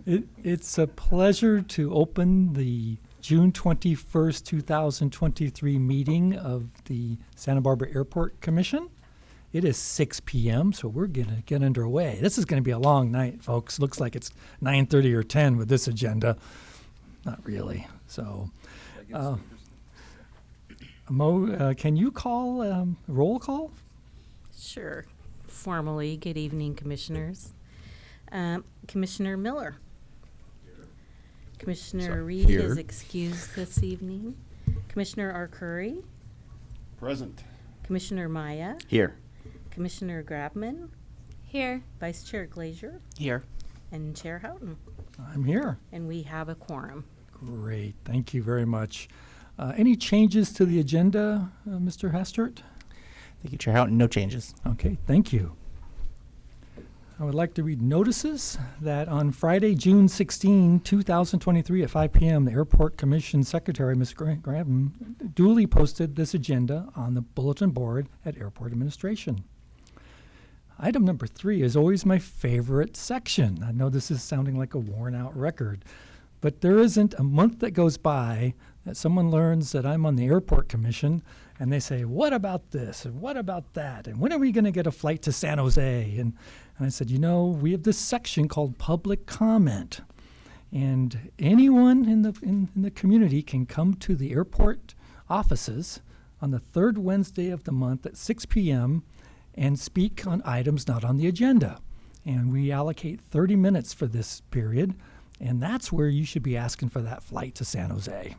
It's a pleasure to open the June 21st, 2023 meeting of the Santa Barbara Airport Commission. It is 6 p.m., so we're going to get underway. This is going to be a long night, folks. Looks like it's 9:30 or 10 with this agenda. Not really. So, Mo, can you call roll call? Sure. Formally, good evening, commissioners. Commissioner Miller. Commissioner Reed is excused this evening. Commissioner Arcuri. Present. Commissioner Maya. Here. Commissioner Grabman. Here. Vice Chair Glazier. Here. And Chair Houghton. I'm here. And we have a quorum. Great. Thank you very much. Any changes to the agenda, Mr. Hastert? Thank you, Chair Houghton. No changes. Okay, thank you. I would like to read notices that on Friday, June 16, 2023 at 5 p.m., the Airport Commission Secretary, Ms. Graham, duly posted this agenda on the bulletin board at Airport Administration. Item number 3 is always my favorite section. I know this is sounding like a worn-out record, but there isn't a month that goes by that someone learns that I'm on the Airport Commission and they say, what about this and what about that? And when are we going to get a flight to San Jose? And I said, we have this section called public comment. And anyone in the community can come to the airport offices on the third Wednesday of the month at 6 p.m. and speak on items not on the agenda. And we allocate 30 minutes for this period. And that's where you should be asking for that flight to San Jose.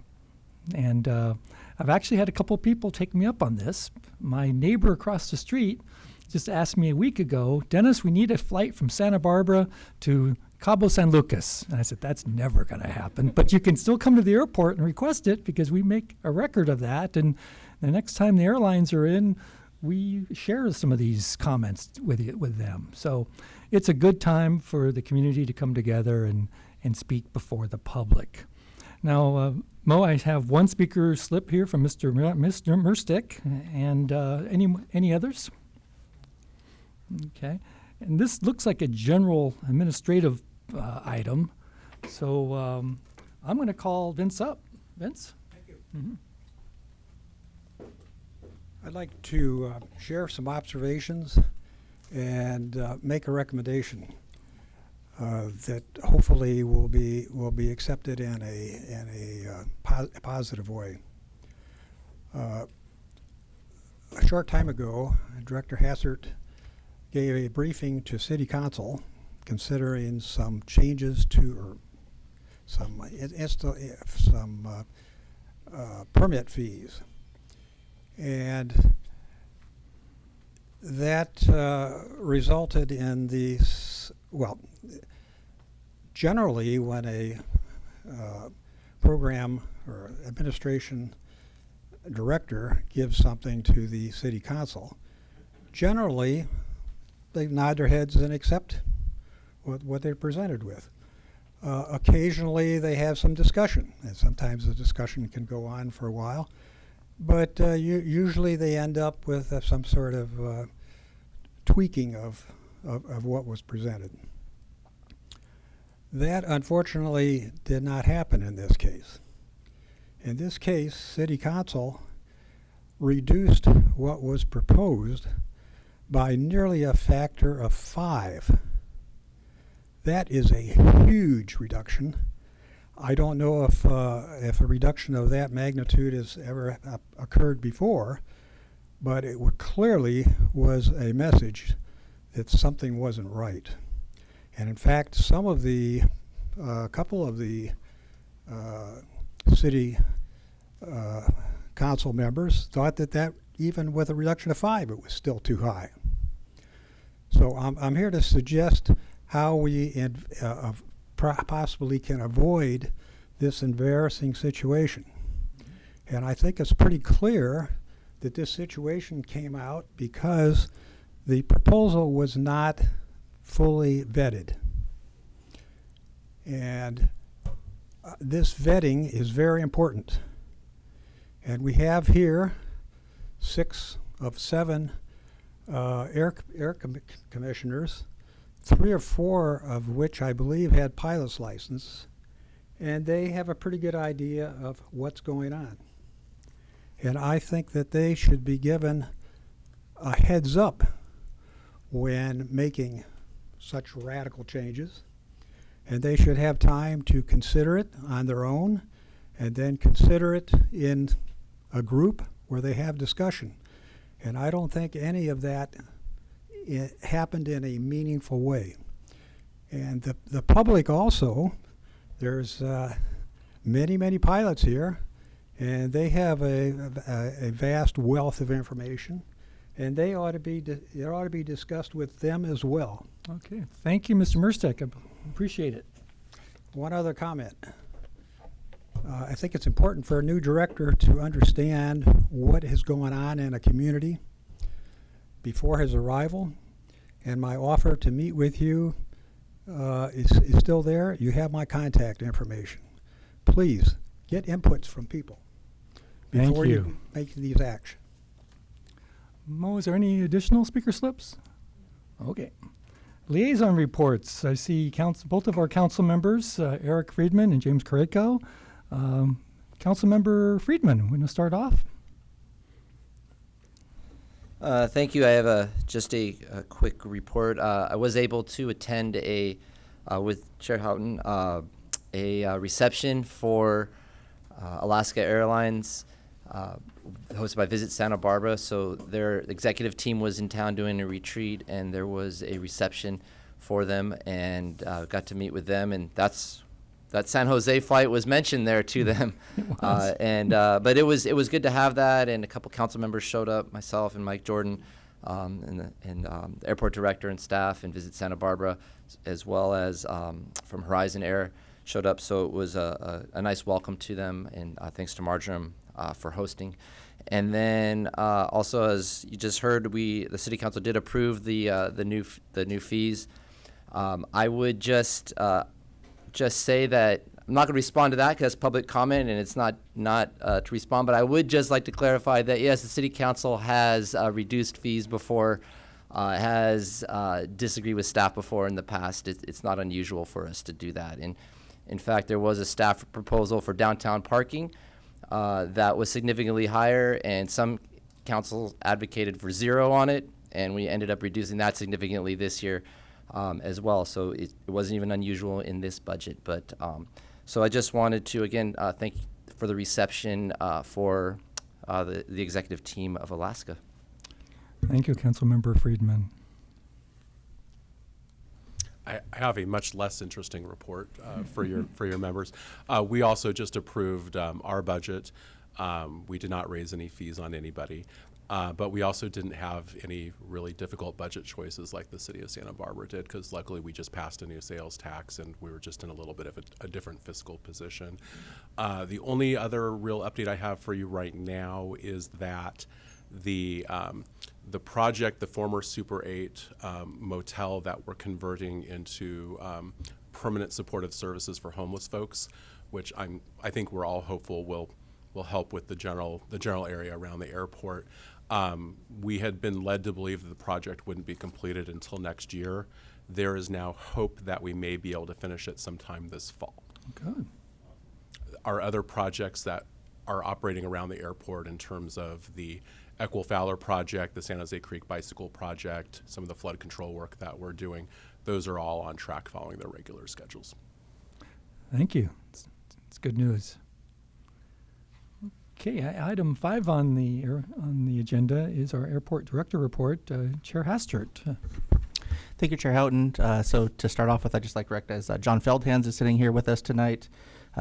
And I've actually had a couple people take me up on this. My neighbor across the street just asked me a week ago, Dennis, we need a flight from Santa Barbara to Cabo San Lucas. And I said, that's never going to happen. But you can still come to the airport and request it because we make a record of that. And the next time the airlines are in, we share some of these comments with them. So it's a good time for the community to come together and speak before the public. Now, Mo, I have one speaker slip here from Mr. Merstick, and any others? Okay, and this looks like a general administrative item, so I'm going to call Vince up. Vince? Thank you. Mm-hmm. I'd like to share some observations and make a recommendation that hopefully will be accepted in a positive way. A short time ago, Director Hassert gave a briefing to City Council considering some changes to or some permit fees, and that resulted in these. Well, generally, when a program or administration director gives something to the city council, generally they nod their heads and accept what they're presented with. Occasionally they have some discussion, and sometimes the discussion can go on for a while, but usually they end up with some sort of tweaking of what was presented. That unfortunately did not happen in this case. In this case, City Council reduced what was proposed by nearly a factor of 5. That is a huge reduction. I don't know if a reduction of that magnitude has ever occurred before, but it clearly was a message that something wasn't right. And in fact, some of the, couple of the city council members thought that even with a reduction of 5, it was still too high. So I'm here to suggest how we possibly can avoid this embarrassing situation. And I think it's pretty clear that this situation came out because the proposal was not fully vetted. And this vetting is very important. And we have here 6 of 7 air commissioners 3 or 4 of which I believe had pilot's license, and they have a pretty good idea of what's going on. And I think that they should be given a heads up when making such radical changes, and they should have time to consider it on their own and then consider it in a group where they have discussion. And I don't think any of that happened in a meaningful way. And the public also, there's many pilots here, and they have a vast wealth of information, and they ought to be it ought to be discussed with them as well. Okay, thank you, Mr. Murstek. I appreciate it. One other comment. I think it's important for a new director to understand what is going on in a community before his arrival, and my offer to meet with you is still there. You have my contact information. Please get inputs from people Thank before you. make these actions. Mo, is there any additional speaker slips? Okay. Liaison reports. I see both of our council members, Eric Friedman and James Correco. Councilmember Friedman, want to start off? Thank you. I have just a quick report. I was able to attend with Chair Houghton, a reception for Alaska Airlines, hosted by Visit Santa Barbara. So their executive team was in town doing a retreat, and there was a reception for them, and got to meet with them, and that San Jose flight was mentioned there to them. But it was good to have that, and a couple council members showed up, myself and Mike Jordan, and the airport director and staff, and Visit Santa Barbara, as well as from Horizon Air showed up. So it was a nice welcome to them, and thanks to Marjoram for hosting. And then also, as you just heard, the city council did approve the new fees. I would just say that I'm not going to respond to that because that's public comment and it's not to respond, but I would just like to clarify that, yes, the city council has reduced fees before, has disagreed with staff before in the past. It's not unusual for us to do that. And in fact, there was a staff proposal for downtown parking that was significantly higher, and some councils advocated for 0 on it, and we ended up reducing that significantly this year. As well, so it wasn't even unusual in this budget. But so I just wanted to again thank you for the reception for the executive team of Alaska. Thank you, Councilmember Friedman. I have a much less interesting report for your members. We also just approved our budget. We did not raise any fees on anybody. But we also didn't have any really difficult budget choices like the city of Santa Barbara did, because luckily we just passed a new sales tax and we were just in a little bit of a different fiscal position. The only other real update I have for you right now is that the project, the former Super 8 motel that we're converting into permanent supportive services for homeless folks, which I think we're all hopeful will help with the general area around the airport. We had been led to believe that the project wouldn't be completed until next year. There is now hope that we may be able to finish it sometime this fall. Good. Our other projects that are operating around the airport, in terms of the Equal Fowler project, the San Jose Creek Bicycle project, some of the flood control work that we're doing, those are all on track following their regular schedules. Thank you. It's good news. Okay, item 5 on the agenda is our airport director report. Chair Hastert. Thank you, Chair Houghton. So to start off with, I'd just like to recognize John Feldhans is sitting here with us tonight.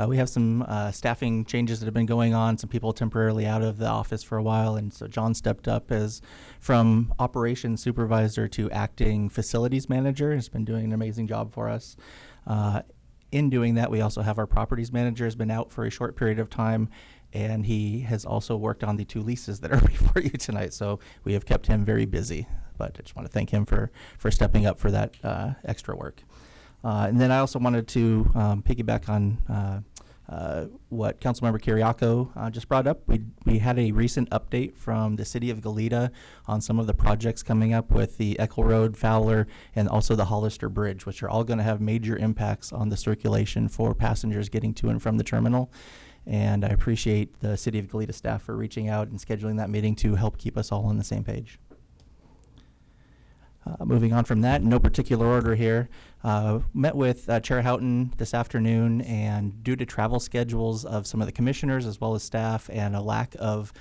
We have some staffing changes that have been going on, some people temporarily out of the office for a while, and so John stepped up as from operations supervisor to acting facilities manager. He's been doing an amazing job for us. In doing that, we also have our properties manager has been out for a short period of time, and he has also worked on the 2 leases that are before you tonight. So we have kept him very busy, but I just want to thank him for stepping up for that extra work. And then I also wanted to piggyback on what Councilmember Kiriako just brought up. We had a recent update from the city of Goleta on some of the projects coming up with the Eckel Road, Fowler, and also the Hollister Bridge, which are all going to have major impacts on the circulation for passengers getting to and from the terminal. And I appreciate the city of Goleta staff for reaching out and scheduling that meeting to help keep us all on the same page. Moving on from that, in no particular order here, met with Chair Houghton this afternoon, and due to travel schedules of some of the commissioners as well as staff and a lack of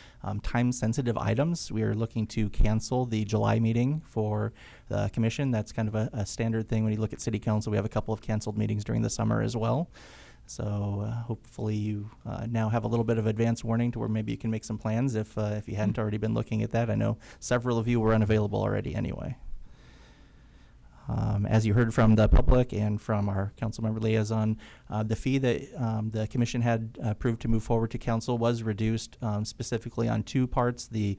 time-sensitive items, we are looking to cancel the July meeting for the commission. That's kind of a standard thing when you look at city council. We have a couple of canceled meetings during the summer as well. So hopefully you now have a little bit of advance warning to where maybe you can make some plans if you hadn't already been looking at that. I know several of you were unavailable already anyway. As you heard from the public and from our council member liaison, the fee that the commission had approved to move forward to council was reduced specifically on two parts, the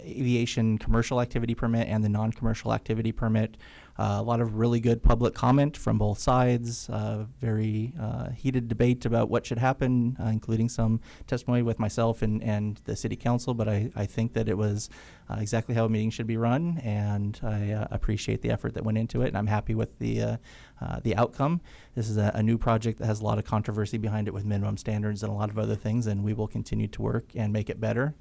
aviation commercial activity permit and the non-commercial activity permit. A lot of really good public comment from both sides, very heated debate about what should happen, including some testimony with myself and the city council, but I think that it was exactly how a meeting should be run, and I appreciate the effort that went into it, and I'm happy with the outcome. This is a new project that has a lot of controversy behind it with minimum standards and a lot of other things, and we will continue to work and make it better.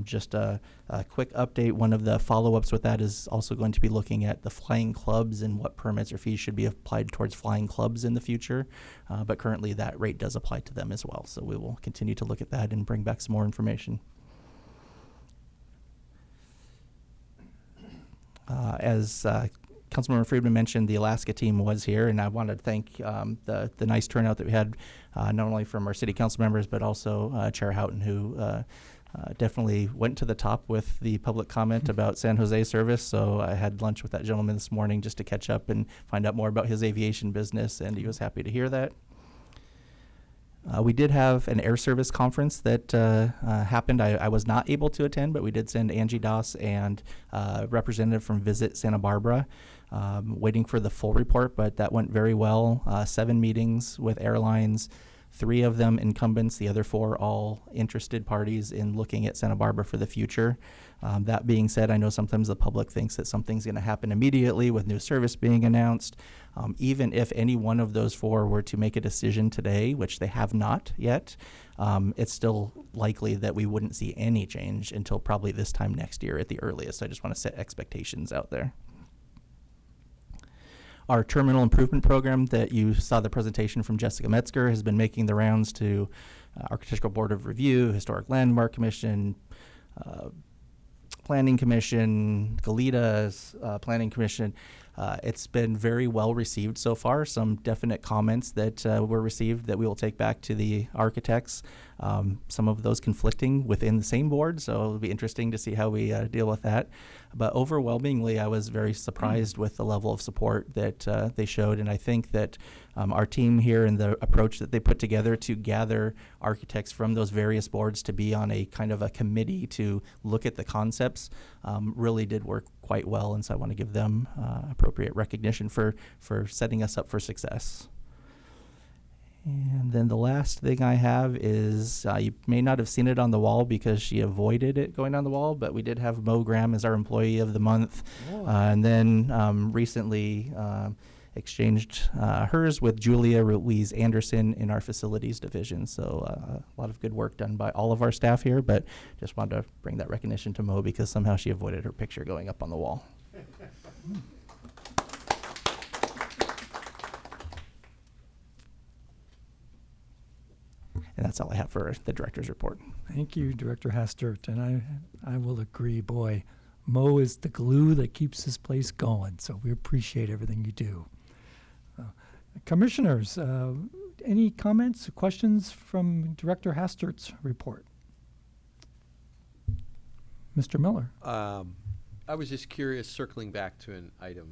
Just a quick update, one of the follow-ups with that is also going to be looking at the flying clubs and what permits or fees should be applied towards flying clubs in the future. But currently that rate does apply to them as well. So we will continue to look at that and bring back some more information. As Councilmember Friedman mentioned, the Alaska team was here, and I wanted to thank the nice turnout that we had, not only from our city council members, but also Chair Houghton, who definitely went to the top with the public comment about San Jose service. So I had lunch with that gentleman this morning just to catch up and find out more about his aviation business, and he was happy to hear that. We did have an air service conference that happened. I was not able to attend, but we did send Angie Doss and a representative from Visit Santa Barbara. Waiting for the full report, but that went very well. 7 meetings with airlines, 3 of them incumbents, the other 4 all interested parties in looking at Santa Barbara for the future. That being said, I know sometimes the public thinks that something's going to happen immediately with new service being announced. Even if any one of those 4 were to make a decision today, which they have not yet, it's still likely that we wouldn't see any change until probably this time next year at the earliest. So I just want to set expectations out there. Our terminal improvement program that you saw the presentation from Jessica Metzger has been making the rounds to Architectural Board of Review, Historic Landmark Commission, Planning Commission, Goleta's Planning Commission. It's been very well received so far. Some definite comments that were received that we will take back to the architects. Some of those conflicting within the same board, so it'll be interesting to see how we deal with that. But overwhelmingly, I was very surprised with the level of support that they showed, and I think that our team here and the approach that they put together to gather architects from those various boards to be on a kind of a committee to look at the concepts really did work quite well, and so I want to give them appropriate recognition for setting us up for success. And then the last thing I have is, you may not have seen it on the wall because she avoided it going on the wall, but we did have Mo Graham as our Employee of the Month. And then recently exchanged hers with Julia Ruiz Anderson in our Facilities Division. So a lot of good work done by all of our staff here, but just wanted to bring that recognition to Mo because somehow she avoided her picture going up on the wall. And that's all I have for the director's report. Thank you, Director Hastert. And I will agree, boy, Mo is the glue that keeps this place going. So we appreciate everything you do. Commissioners, any comments, questions from Director Hastert's report? Mr. Miller. I was just curious, circling back to an item,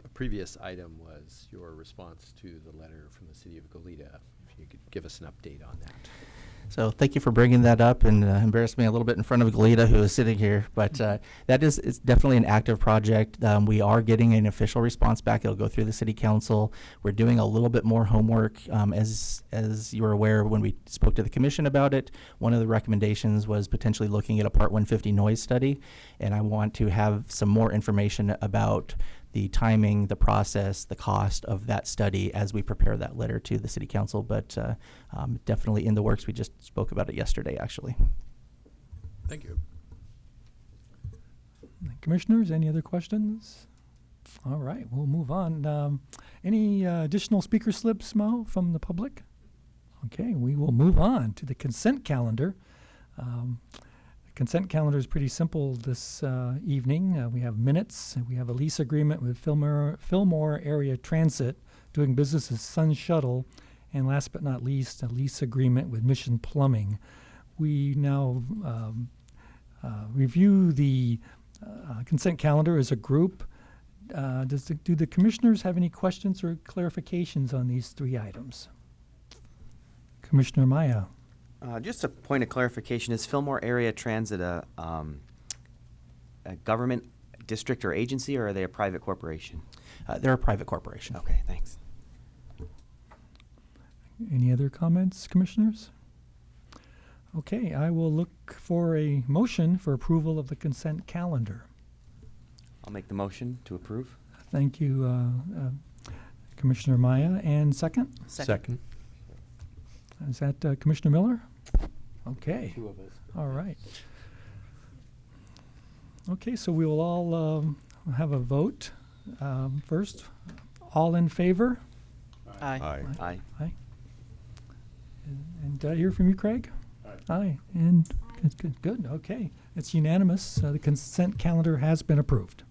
a previous item was your response to the letter from the city of Goleta. If you could give us an update on that. So thank you for bringing that up and embarrassed me a little bit in front of Galita, who is sitting here. But that is, it's definitely an active project. We are getting an official response back. It'll go through the city council. We're doing a little bit more homework. As you're aware, when we spoke to the commission about it, one of the recommendations was potentially looking at a Part 150 noise study. And I want to have some more information about the timing, the process, the cost of that study as we prepare that letter to the city council, but definitely in the works. We just spoke about it yesterday, actually. Thank you. Commissioners, any other questions? All right, we'll move on. Any additional speaker slips, Mo, from the public? Okay, we will move on to the consent calendar. The consent calendar is pretty simple this evening. We have minutes. We have a lease agreement with Fillmore Area Transit doing business as Sun Shuttle. And last but not least, a lease agreement with Mission Plumbing. We now review the consent calendar as a group. Do the commissioners have any questions or clarifications on these three items? Commissioner Maya. Just a point of clarification, is Fillmore Area Transit a government district or agency, or are they a private corporation? They're a private corporation. Okay, thanks. Any other comments, commissioners? Okay, I will look for a motion for approval of the consent calendar. I'll make the motion to approve. Thank you, Commissioner Maya. And second? Second. Is that Commissioner Miller? Okay. Two of us. All right. Okay, so we will all have a vote. First, all in favor? Aye. Aye. Aye. And did I hear from you, Craig? Aye. And good. Okay. It's unanimous. The consent calendar has been approved.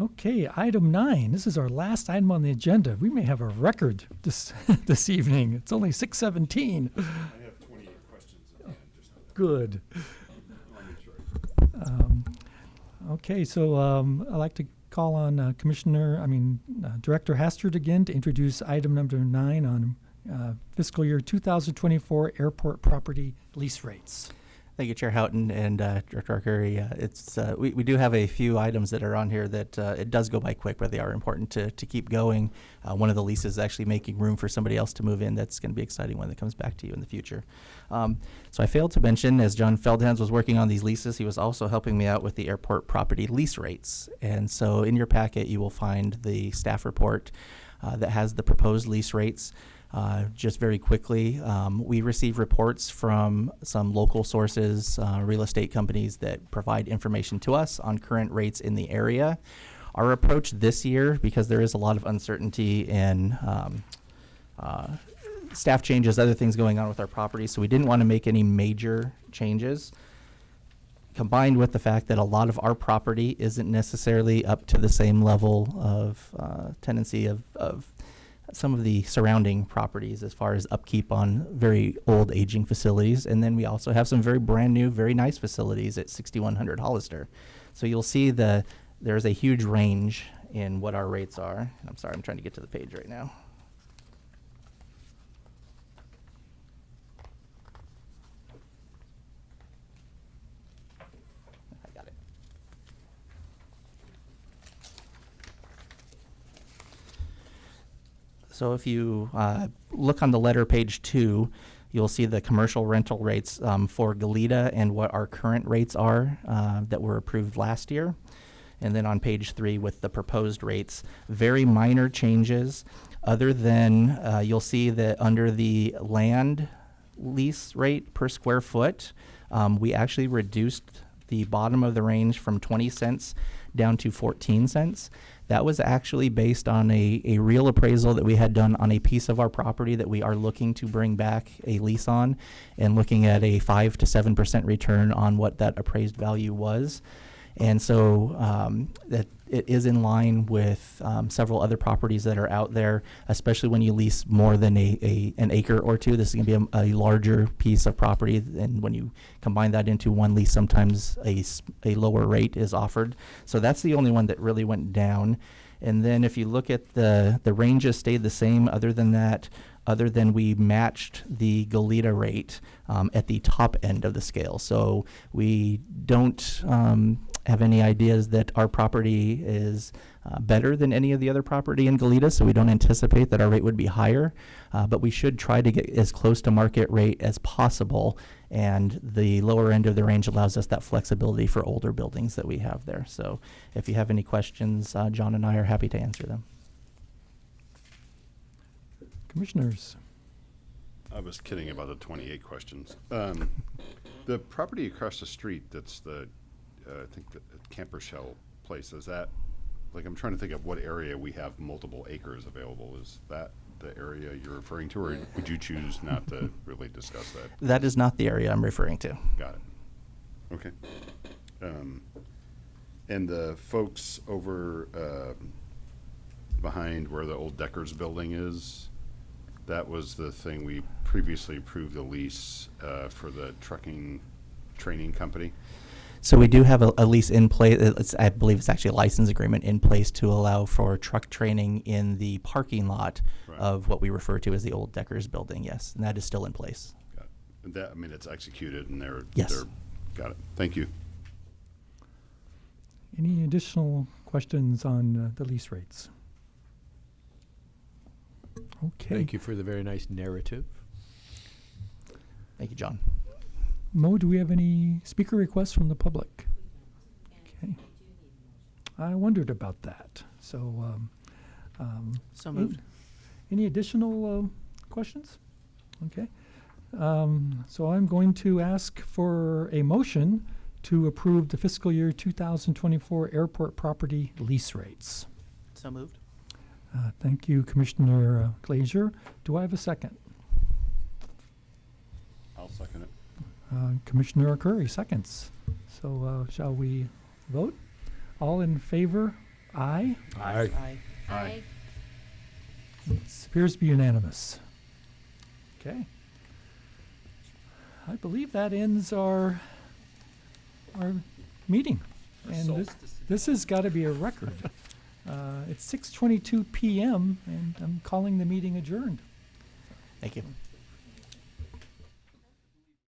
Okay, item 9. This is our last item on the agenda. We may have a record this evening. It's only 6:17. I have 28 questions at the end. Just Good. I'll make sure. Okay, so I'd like to call on Director Hastert again to introduce item number 9 on fiscal year 2024 airport property lease rates. Thank you, Chair Houghton and Director Arcuri. We do have a few items that are on here that it does go by quick, but they are important to keep going. One of the leases is actually making room for somebody else to move in. That's going to be exciting when it comes back to you in the future. So I failed to mention, as John Feldhans was working on these leases, he was also helping me out with the airport property lease rates. And so in your packet, you will find the staff report that has the proposed lease rates. Just very quickly, we receive reports from some local sources, real estate companies that provide information to us on current rates in the area. Our approach this year, because there is a lot of uncertainty in staff changes, other things going on with our property, so we didn't want to make any major changes. Combined with the fact that a lot of our property isn't necessarily up to the same level of tenancy of some of the surrounding properties as far as upkeep on very old aging facilities. And then we also have some very brand new, very nice facilities at 6100 Hollister. So you'll see there's a huge range in what our rates are. I'm sorry, I'm trying to get to the page right now. I got it. So if you look on the letter, page 2, you'll see the commercial rental rates for Goleta and what our current rates are that were approved last year. And then on page 3 with the proposed rates, very minor changes other than you'll see that under the land lease rate per square foot, we actually reduced the bottom of the range from 20 cents down to 14 cents. That was actually based on a real appraisal that we had done on a piece of our property that we are looking to bring back a lease on and looking at a 5 to 7% return on what that appraised value was. And so that it is in line with several other properties that are out there, especially when you lease more than an acre or two. This is going to be a larger piece of property, and when you combine that into one lease, sometimes a lower rate is offered. So that's the only one that really went down. And then if you look at the ranges stayed the same. Other than that, other than we matched the Goleta rate at the top end of the scale. So we don't have any ideas that our property is better than any of the other property in Goleta, so we don't anticipate that our rate would be higher, but we should try to get as close to market rate as possible, and the lower end of the range allows us that flexibility for older buildings that we have there. So if you have any questions, John and I are happy to answer them. Commissioners? I was kidding about the 28 questions. The property across the street, that's the, I think the camper shell place, is that, like, I'm trying to think of what area we have multiple acres available. Is that the area you're referring to, or would you choose not to really discuss that? That is not the area I'm referring to. Got it. Okay. And the folks over behind where the old Deckers building is, that was the thing we previously approved the lease for the trucking training company. So we do have a lease in place. I believe it's actually a license agreement in place to allow for truck training in the parking lot Right. of what we refer to as the old Deckers building. Yes, and that is still in place. Got it. And that, I mean, it's executed and they're, Yes. got it. Thank you. Any additional questions on the lease rates? Okay. Thank you for the very nice narrative. Thank you, John. Mo, do we have any speaker requests from the public? Okay. I wondered about that. So, So moved. any additional questions? Okay. So I'm going to ask for a motion to approve the fiscal year 2024 airport property lease rates. So moved. Thank you, Commissioner Glazier. Do I have a second? I'll second it. Commissioner Curry seconds. So shall we vote? All in favor? Aye. Aye. Aye. It appears to be unanimous. Okay. I believe that ends our meeting. And this has got to be a record. It's 6:22 p.m. and I'm calling the meeting adjourned. Thank you.